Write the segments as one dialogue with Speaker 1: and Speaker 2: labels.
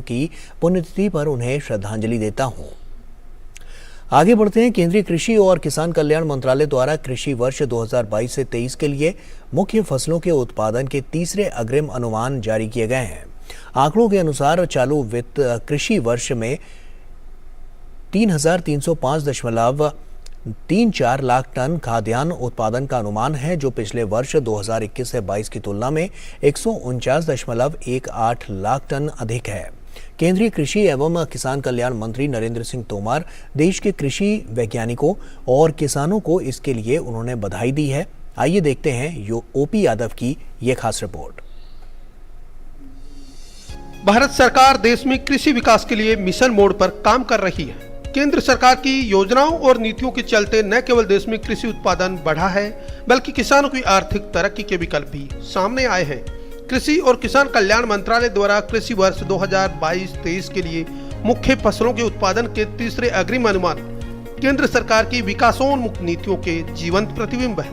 Speaker 1: की पुण्यतिथि पर उन्हें श्रद्धांजलि देता हूं। आगे बढ़ते हैं। केंद्रीय कृषि और किसान कल्याण मंत्रालय द्वारा कृषि वर्ष 2022 से 23 के लिए मुख्य फसलों के उत्पादन के तीसरे अग्रिम अनुमान जारी किए गए हैं। आंकड़ों के अनुसार चालू वित्त कृषि वर्ष में 3,305.34 लाख टन खाद्यान्न उत्पादन का अनुमान है, जो पिछले वर्ष 2021 से 22 की तुलना में 149.18 लाख टन अधिक है। केंद्रीय कृषि एवं किसान कल्याण मंत्री नरेंद्र सिंह तोमर देश के कृषि वैज्ञानिकों और किसानों को इसके लिए उन्होंने बधाई दी है। आइए देखते हैं ओपी यादव की ये खास रिपोर्ट।
Speaker 2: भारत सरकार देश में कृषि विकास के लिए मिशन मोड पर काम कर रही है। केंद्र सरकार की योजनाओं और नीतियों के चलते न केवल देश में कृषि उत्पादन बढ़ा है, बल्कि किसानों की आर्थिक तरक्की के विकल्प भी सामने आए हैं। कृषि और किसान कल्याण मंत्रालय द्वारा कृषि वर्ष 2022-23 के लिए मुख्य फसलों के उत्पादन के तीसरे अग्रिम अनुमान केंद्र सरकार की विकासोन्मुख नीतियों के जीवंत प्रतिबिंब है।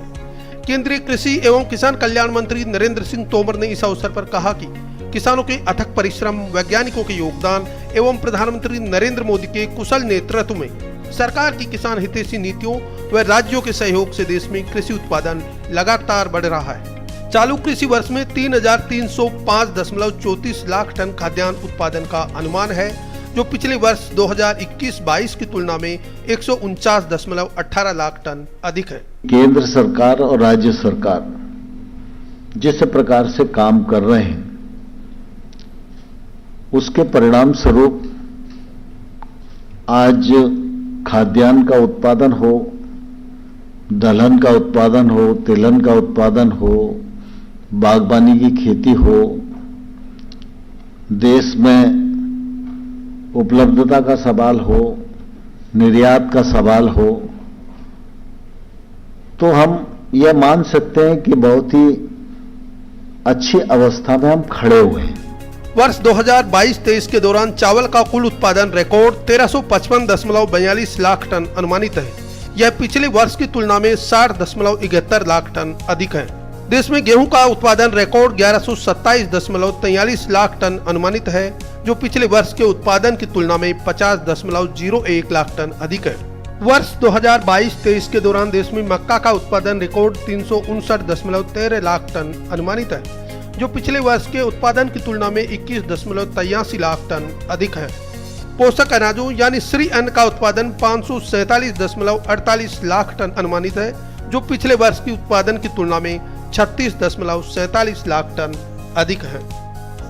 Speaker 2: केंद्रीय कृषि एवं किसान कल्याण मंत्री नरेंद्र सिंह तोमर ने इस अवसर पर कहा कि किसानों के अथक परिश्रम, वैज्ञानिकों के योगदान एवं प्रधानमंत्री नरेंद्र मोदी के कुशल नेतृत्व में सरकार की किसान हितैषी नीतियों व राज्यों के सहयोग से देश में कृषि उत्पादन लगातार बढ़ रहा है। चालू कृषि वर्ष में 3,305.34 लाख टन खाद्यान्न उत्पादन का अनुमान है, जो पिछले वर्ष 2021-22 की तुलना में 149.18 लाख टन अधिक है।
Speaker 3: केंद्र सरकार और राज्य सरकार जिस प्रकार से काम कर रहे हैं, उसके परिणाम स्वरूप आज खाद्यान्न का उत्पादन हो, दलहन का उत्पादन हो, तिलहन का उत्पादन हो, बागबानी की खेती हो, देश में उपलब्धता का सवाल हो, निर्यात का सवाल हो, तो हम यह मान सकते हैं कि बहुत ही अच्छी अवस्था में हम खड़े हुए हैं।
Speaker 2: वर्ष 2022-23 के दौरान चावल का कुल उत्पादन रिकॉर्ड 1355.42 लाख टन अनुमानित है। यह पिछले वर्ष की तुलना में 60.71 लाख टन अधिक है। देश में गेहूं का उत्पादन रिकॉर्ड 1127.43 लाख टन अनुमानित है, जो पिछले वर्ष के उत्पादन की तुलना में 50.01 लाख टन अधिक है। वर्ष 2022-23 के दौरान देश में मक्का का उत्पादन रिकॉर्ड 359.13 लाख टन अनुमानित है, जो पिछले वर्ष के उत्पादन की तुलना में 21.83 लाख टन अधिक है। पोषक अनाजों यानी श्री अन्न का उत्पादन 547.48 लाख टन अनुमानित है, जो पिछले वर्ष की उत्पादन की तुलना में 36.47 लाख टन अधिक है।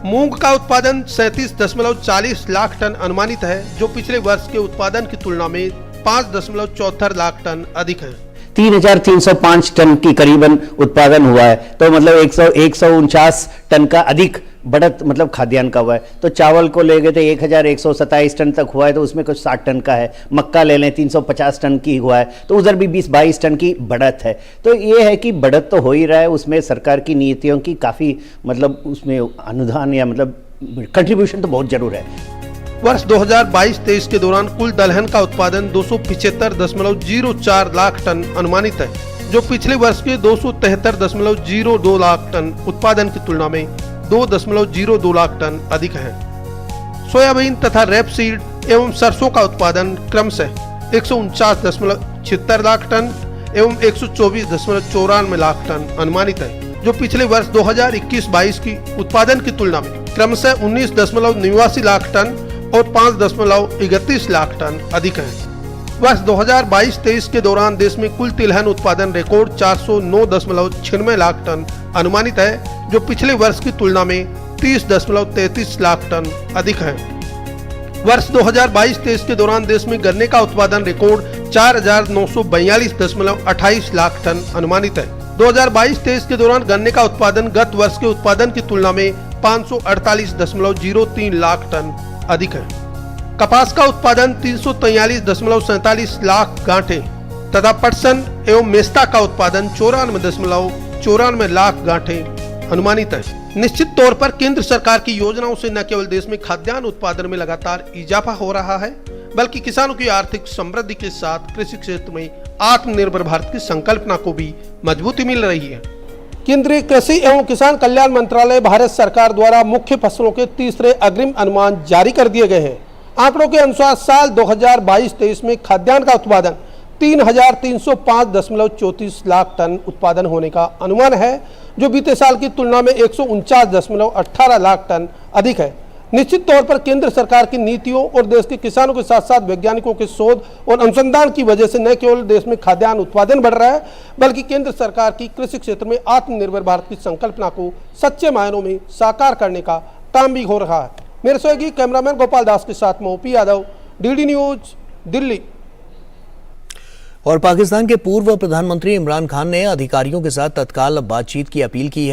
Speaker 2: मूंग का उत्पादन 37.40 लाख टन अनुमानित है, जो पिछले वर्ष के उत्पादन की तुलना में 5.74 लाख टन अधिक है।
Speaker 4: 3,305 टन की करीबन उत्पादन हुआ है, तो मतलब 149 टन का अधिक बढ़त मतलब खाद्यान्न का हुआ है। तो चावल को ले गए थे 1,127 टन तक हुआ है, तो उसमें कुछ 60 टन का है। मक्का ले लें 350 टन की हुआ है, तो उधर भी 20-22 टन की बढ़त है। तो ये है कि बढ़त तो हो ही रहा है, उसमें सरकार की नीतियों की काफ़ी मतलब उसमें अनुदान या मतलब कंट्रीब्यूशन तो बहुत जरूर है।
Speaker 2: वर्ष 2022-23 के दौरान कुल दलहन का उत्पादन 275.04 लाख टन अनुमानित है, जो पिछले वर्ष के 273.02 लाख टन उत्पादन की तुलना में 2.02 लाख टन अधिक है। सोयाबीन तथा रेपसीड एवं सरसों का उत्पादन क्रमशः 149.76 लाख टन एवं 124.94 लाख टन अनुमानित है, जो पिछले वर्ष 2021-22 की उत्पादन की तुलना में क्रमशः 19.89 लाख टन और 5.31 लाख टन अधिक है। वर्ष 2022-23 के दौरान देश में कुल तिलहन उत्पादन रिकॉर्ड 409.96 लाख टन अनुमानित है, जो पिछले वर्ष की तुलना में 30.33 लाख टन अधिक है। वर्ष 2022-23 के दौरान देश में गन्ने का उत्पादन रिकॉर्ड 4,942.28 लाख टन अनुमानित है। 2022-23 के दौरान गन्ने का उत्पादन गत वर्ष के उत्पादन की तुलना में 548.03 लाख टन अधिक है। कपास का उत्पादन 343.47 लाख गांठें तथा पटसन एवं मेस्ता का उत्पादन 94.94 लाख गांठें अनुमानित है। निश्चित तौर पर केंद्र सरकार की योजनाओं से न केवल देश में खाद्यान्न उत्पादन में लगातार इजाफा हो रहा है, बल्कि किसानों की आर्थिक समृद्धि के साथ कृषि क्षेत्र में आत्मनिर्भर भारत की संकल्पना को भी मजबूती मिल रही है। केंद्रीय कृषि एवं किसान कल्याण मंत्रालय भारत सरकार द्वारा मुख्य फसलों के तीसरे अग्रिम अनुमान जारी कर दिए गए हैं। आंकड़ों के अनुसार साल 2022-23 में खाद्यान्न का उत्पादन 3,305.34 लाख टन उत्पादन होने का अनुमान है, जो बीते साल की तुलना में 149.18 लाख टन अधिक है। निश्चित तौर पर केंद्र सरकार की नीतियों और देश के किसानों के साथ साथ वैज्ञानिकों के शोध और अनुसंधान की वजह से न केवल देश में खाद्यान्न उत्पादन बढ़ रहा है, बल्कि केंद्र सरकार की कृषि क्षेत्र में आत्मनिर्भर भारत की संकल्पना को सच्चे मायनों में साकार करने का काम भी हो रहा है। मेरे सहयोगी कैमरामैन गोपाल दास के साथ मोपी यादव, डीडी न्यूज, दिल्ली।
Speaker 1: और पाकिस्तान के पूर्व प्रधानमंत्री इमरान खान ने अधिकारियों के साथ तत्काल बातचीत की अपील की है।